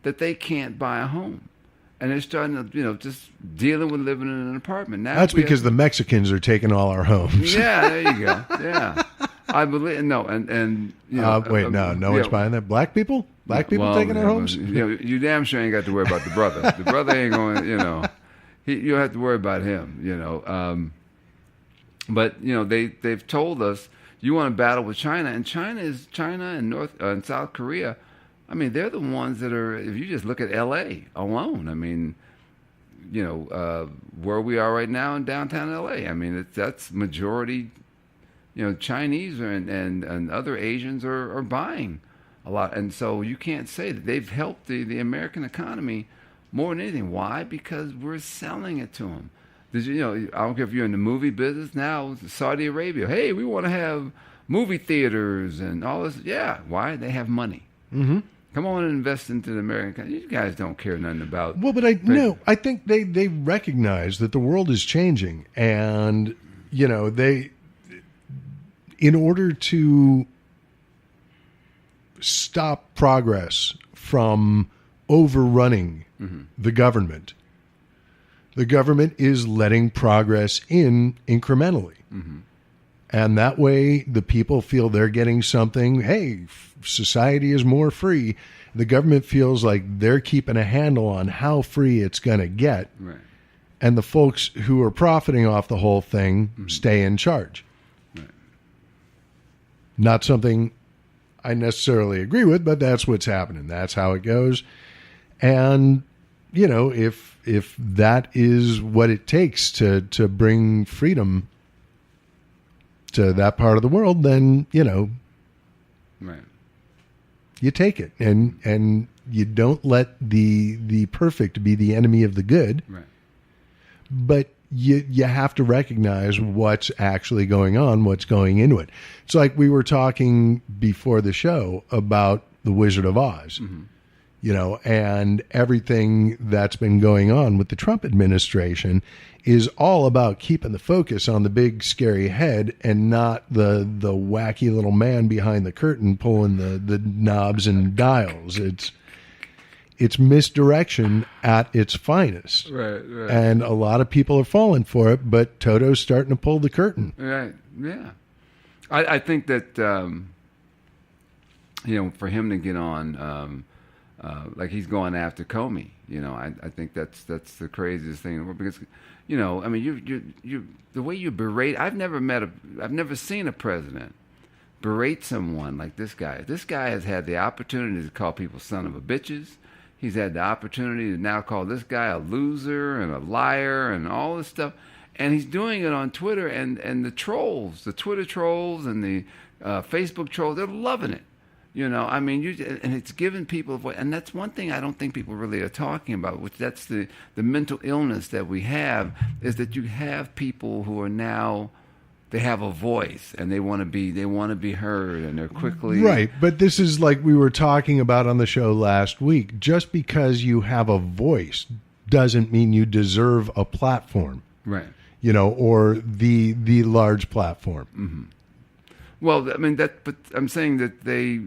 that they can't buy a home. And they're starting to, just dealing with living in an apartment. Now that's because the Mexicans are taking all our homes. Yeah, there you go. Yeah. I believe, no, and wait, no one's buying that. Black people? Black people taking our homes? You damn sure ain't got to worry about the brother. The brother ain't going, you don't have to worry about him, But, they've told us, you want to battle with China, and China and North and South Korea. I mean, they're the ones that are, if you just look at L.A. alone, I mean, where we are right now in downtown L.A., I mean, that's majority, Chinese and other Asians are buying a lot. And so you can't say that they've helped the American economy more than anything. Why? Because we're selling it to them. I don't care if you're in the movie business now, Saudi Arabia, hey, we want to have movie theaters and all this. Yeah, why? They have money. Mm-hmm. Come on and invest into the American. You guys don't care nothing about. Well, but I think they recognize that the world is changing, and they, in order to stop progress from overrunning the government is letting progress in incrementally. Mm-hmm. And that way the people feel they're getting something. Hey, society is more free. The government feels like they're keeping a handle on how free it's going to get. Right. And the folks who are profiting off the whole thing stay in charge. Right. Not something I necessarily agree with, but that's what's happening. That's how it goes. And, if that is what it takes to bring freedom to that part of the world, then, right. You take it. And you don't let the perfect be the enemy of the good. Right. But you have to recognize what's actually going on, what's going into it. It's like we were talking before the show about The Wizard of Oz, and everything that's been going on with the Trump administration is all about keeping the focus on the big scary head and not the wacky little man behind the curtain pulling the knobs and dials. It's misdirection at its finest. Right. And a lot of people are falling for it, but Toto's starting to pull the curtain. Right, yeah. I think that, for him to get on, like he's going after COMEY, I think that's the craziest thing. Because, I mean, you the way you berate, I've never seen a president berate someone like this guy. This guy has had the opportunity to call people son of a bitches. He's had the opportunity to now call this guy a loser and a liar and all this stuff. And he's doing it on Twitter, and the trolls, the Twitter trolls and the Facebook trolls, they're loving it. I mean, and it's giving people a voice. And that's one thing I don't think people really are talking about, which that's the mental illness that we have, is that you have people who are now, they have a voice and they want to be heard, and they're quickly right. But this is like we were talking about on the show last week. Just because you have a voice doesn't mean you deserve a platform, right? Or the large platform. Mm-hmm. Well, I mean but I'm saying that they,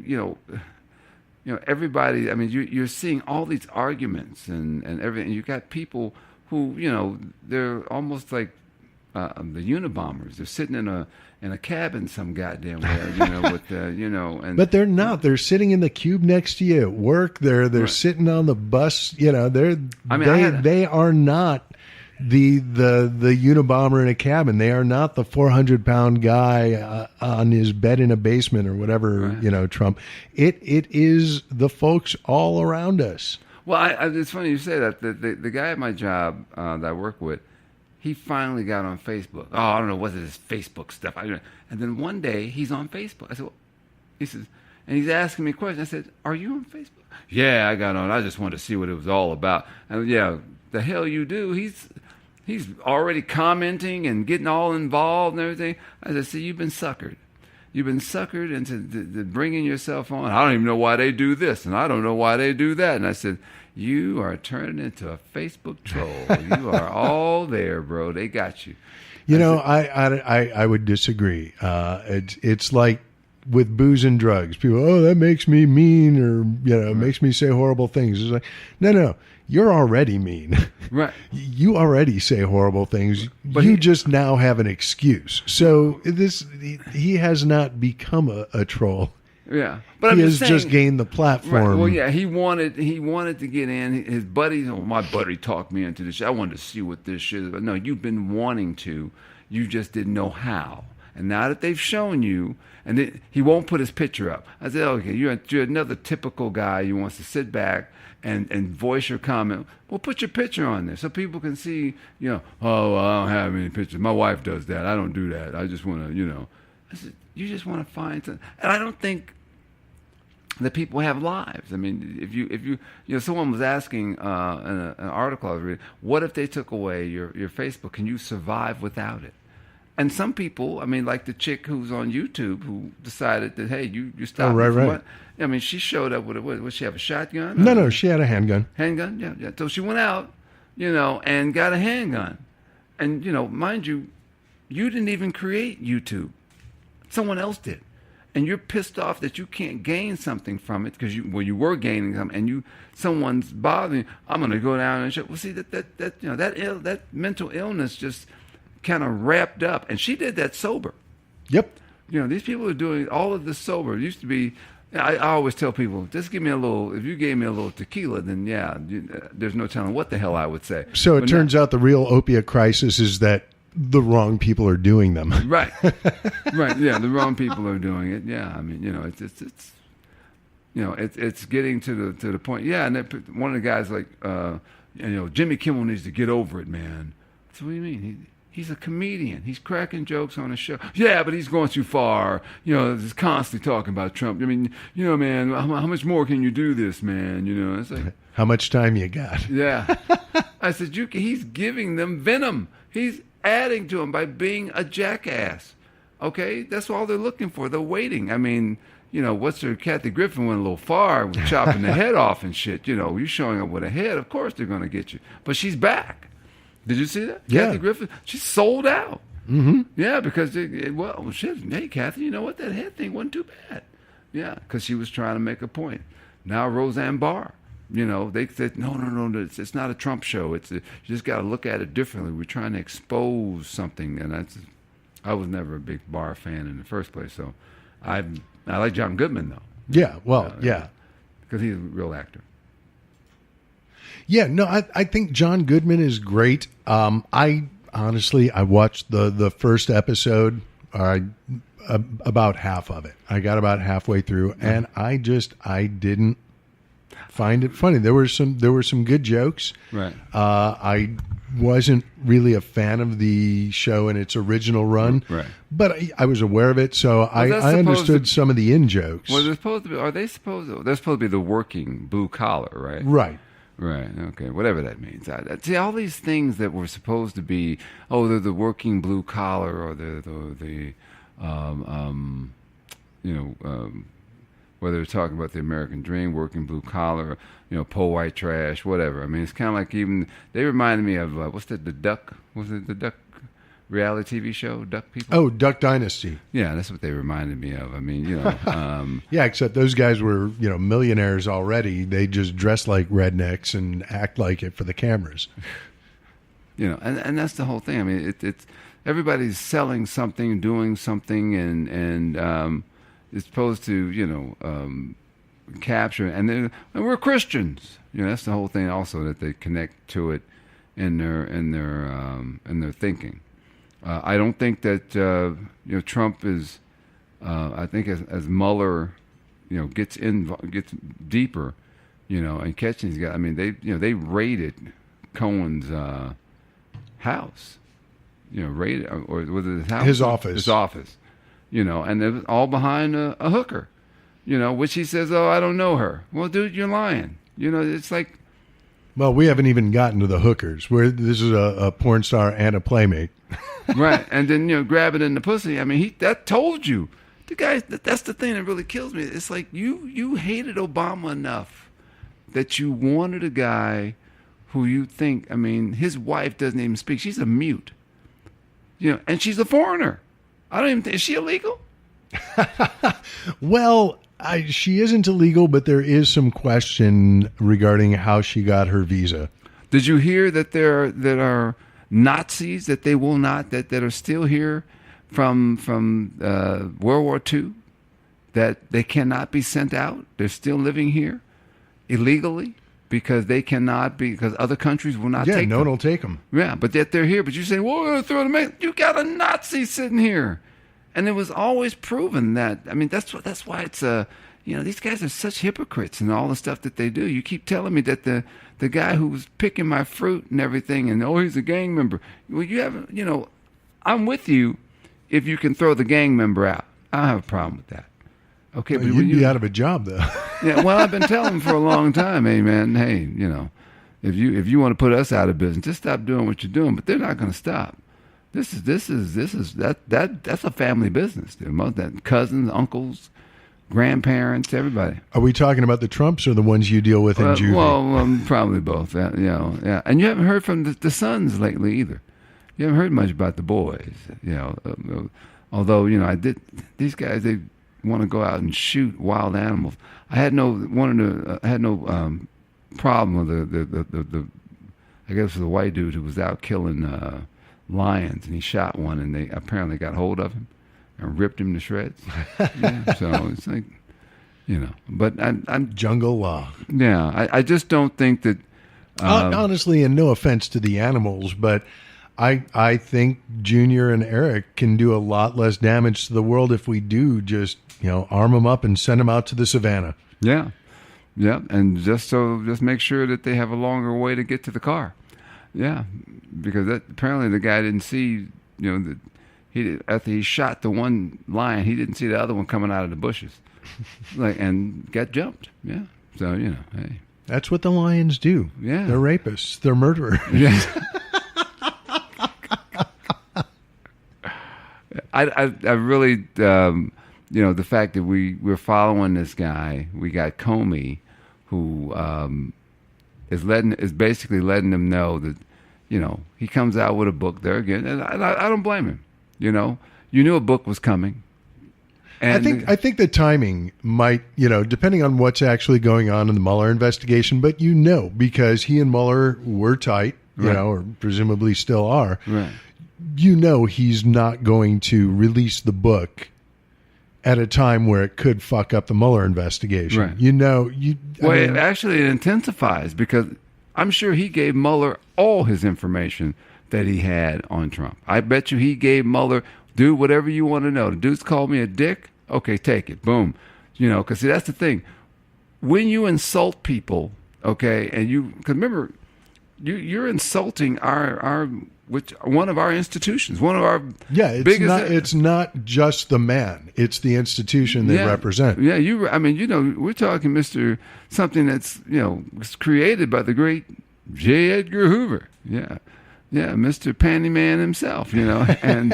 everybody. I mean, you're seeing all these arguments and everything. You got people who, they're almost like the Unabombers. They're sitting in a cabin some goddamn where, with and but they're not. They're sitting in the cube next to you at work. They're right. Sitting on the bus. They are not the Unabomber in a cabin. They are not the 400-pound guy on his bed in a basement or whatever. Right. Trump. It is the folks all around us. Well, it's funny you say that. The guy at my job that I work with, he finally got on Facebook. Oh, I don't know, what's this Facebook stuff? And then one day he's on Facebook. I said, well, he says, and he's asking me questions. I said, are you on Facebook? Yeah, I got on. I just wanted to see what it was all about. And yeah, the hell you do. He's already commenting and getting all involved and everything. I said, see, you've been suckered. You've been suckered into bringing yourself on. I don't even know why they do this, and I don't know why they do that. And I said, you are turning into a Facebook troll. You are all there, bro. They got you. I would disagree. It's like, with booze and drugs. People, oh, that makes me mean, or makes me say horrible things. It's like, no, you're already mean. Right. You already say horrible things. But you just now have an excuse. So he has not become a troll. Yeah, but he has just gained the platform. Right. Well, yeah, he wanted to get in. His buddies, my buddy talked me into this. I wanted to see what this shit is. But no, you've been wanting to. You just didn't know how. And now that they've shown you, and he won't put his picture up. I said, okay, you're another typical guy who wants to sit back and voice your comment. Well, put your picture on there so people can see, oh, well, I don't have any pictures. My wife does that. I don't do that. I just want to, I said, you just want to find something. And I don't think that people have lives. I mean, if you someone was asking in an article I was reading, what if they took away your Facebook? Can you survive without it? And some people, I mean, like the chick who's on YouTube who decided that, hey, you stop. Oh, right. What? I mean, she showed up with what? She have a shotgun? No, she had a handgun. Handgun, yeah. So she went out, and got a handgun. And, mind you, you didn't even create YouTube. Someone else did. And you're pissed off that you can't gain something from it because you were gaining something, and someone's bothering you. I'm going to go down and show. Well, see that mental illness just kind of wrapped up, and she did that sober. Yep. These people are doing all of this sober. It used to be. I always tell people, just give me a little. If you gave me a little tequila, then there's no telling what the hell I would say. So it turns out the real opiate crisis is that the wrong people are doing them. Right. Right. Yeah, the wrong people are doing it. Yeah, I mean, it's getting to the point. Yeah, and one of the guys like, Jimmy Kimmel needs to get over it, man. So what do you mean? He's a comedian. He's cracking jokes on a show. Yeah, but he's going too far. He's constantly talking about Trump. I mean, man, how much more can you do this, man? It's like, how much time you got? Yeah. I said, he's giving them venom. He's adding to them by being a jackass. Okay? That's all they're looking for. They're waiting. I mean, Kathy Griffin went a little far with chopping the head off and shit. You showing up with a head, of course they're going to get you. But she's back. Did you see that? Yeah. Kathy Griffin, she's sold out. Mm-hmm. Yeah, because, shit, hey, Kathy, you know what? That head thing wasn't too bad. Yeah, because she was trying to make a point. Now Roseanne Barr, they said, no, it's not a Trump show. You just got to look at it differently. We're trying to expose something. And I was never a big Barr fan in the first place. So I like John Goodman, though. Yeah, well, yeah. Because he's a real actor. Yeah, no, I think John Goodman is great. I watched the first episode, about half of it. I got about halfway through, and I didn't find it funny. There were some good jokes. Right. I wasn't really a fan of the show in its original run. Right. But I was aware of it, so I understood some of the in-jokes. Well, they're supposed to be the working blue collar, right? Right. Right. Okay. Whatever that means. See, all these things that were supposed to be, they're the working blue collar, or whether they're talking about the American dream, working blue collar, po white trash, whatever. I mean, it's kind of like they reminded me of the Duck? Was it the Duck reality TV show, Duck People? Oh, Duck Dynasty. Yeah, that's what they reminded me of. I mean, yeah, except those guys were, millionaires already. They just dress like rednecks and act like it for the cameras. And that's the whole thing. I mean, it's everybody's selling something, doing something, and it's supposed to, capture. And we're Christians. That's the whole thing. Also, that they connect to it in their thinking. I don't think that Trump is. I think as Mueller, gets deeper, and catching these guys. I mean, they raided Cohen's house. Raided, or was it his house? His office. His office. And it was all behind a hooker. Which he says, I don't know her. Well, dude, you're lying. It's like. Well, we haven't even gotten to the hookers. This is a porn star and a playmate. Right, and then grab it in the pussy. I mean, that told you. The guy. That's the thing that really kills me. It's like you hated Obama enough that you wanted a guy who you think. I mean, his wife doesn't even speak. She's a mute. And she's a foreigner. I don't even think. Is she illegal? Well, she isn't illegal, but there is some question regarding how she got her visa. Did you hear that there are Nazis that they will not that are still here from World War II, that they cannot be sent out? They're still living here illegally because they cannot be, because other countries will not take them. Yeah, no one will take them. Yeah, but yet they're here. But you say, well, we're going to throw them in. You got a Nazi sitting here. And it was always proven that, I mean, that's why it's these guys are such hypocrites in all the stuff that they do. You keep telling me that the guy who was picking my fruit and everything, and he's a gang member. Well, you haven't, I'm with you if you can throw the gang member out. I don't have a problem with that. Okay, well, you'd be out of a job though. Yeah, well, I've been telling them for a long time, hey man, if you want to put us out of business, just stop doing what you're doing. But they're not going to stop. This is that's a family business. That cousins, uncles, grandparents, everybody. Are we talking about the Trumps or the ones you deal with in juvie? Well, probably both. Yeah. And you haven't heard from the sons lately either. You haven't heard much about the boys. Although I did. These guys, they want to go out and shoot wild animals. I had no problem with the I guess the white dude who was out killing lions, and he shot one, and they apparently got hold of him and ripped him to shreds. Yeah, so it's like, but I'm jungle law. Yeah, I just don't think that. Honestly, and no offense to the animals, but I think Junior and Eric can do a lot less damage to the world if we do just arm them up and send them out to the savannah. Yeah, and just make sure that they have a longer way to get to the car. Yeah, because apparently the guy didn't see, that after he shot the one lion, he didn't see the other one coming out of the bushes, and got jumped. Yeah, so hey, that's what the lions do. Yeah, they're rapists, they're murderers. Yeah. I really, the fact that we're following this guy, we got COMEY, who is basically letting them know that, he comes out with a book there again, and I don't blame him. You knew a book was coming. And I think the timing might, depending on what's actually going on in the Mueller investigation, but because he and Mueller were tight, right, or presumably still are. Right. He's not going to release the book at a time where it could fuck up the Mueller investigation. Right. It actually intensifies, because I'm sure he gave Mueller all his information that he had on Trump. I bet you he gave Mueller, dude, whatever you want to know. The dude's called me a dick. Okay, take it. Boom. Because see, that's the thing. When you insult people, okay, and because remember, you're insulting one of our institutions, one of our biggest. It's not just the man; it's the institution they represent. Yeah, we're talking something that's was created by the great J. Edgar Hoover. Yeah, Mr. Pantyman himself. And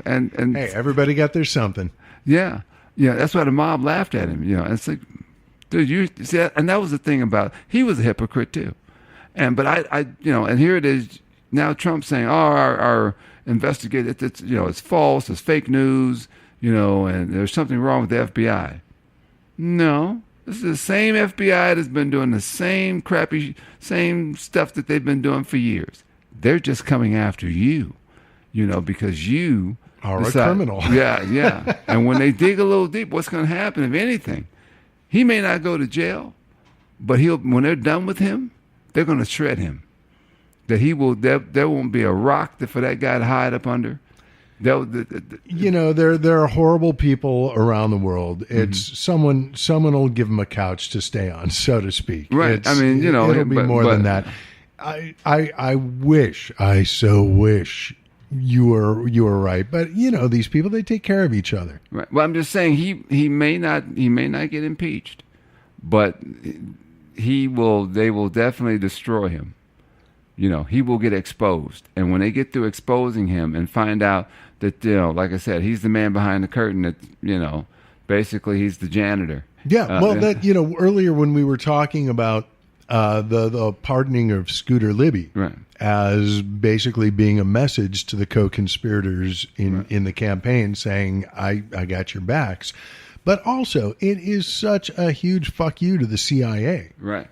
and hey, everybody got their something. Yeah, that's why the mob laughed at him. It's like, dude, you see, and that was the thing about, he was a hypocrite too. But I and here it is now. Trump saying, our investigator, it's false, it's fake news, and there's something wrong with the FBI. No, this is the same FBI that's been doing the same same stuff that they've been doing for years. They're just coming after you, because you are a criminal. Yeah. And when they dig a little deep, what's going to happen, if anything? He may not go to jail, but when they're done with him, they're going to shred him. That there won't be a rock for that guy to hide up under. There are horrible people around the world. It's someone will give him a couch to stay on, so to speak. Right. It'll be more than that. I so wish you were right, but these people, they take care of each other. Right. Well, I'm just saying he may not get impeached, but they will definitely destroy him. He will get exposed. And when they get through exposing him and find out that, like I said, he's the man behind the curtain, that, basically he's the janitor. Yeah. Earlier when we were talking about the pardoning of Scooter Libby, right, as basically being a message to the co-conspirators in the campaign saying, I got your backs. But also, it is such a huge fuck you to the CIA. Right.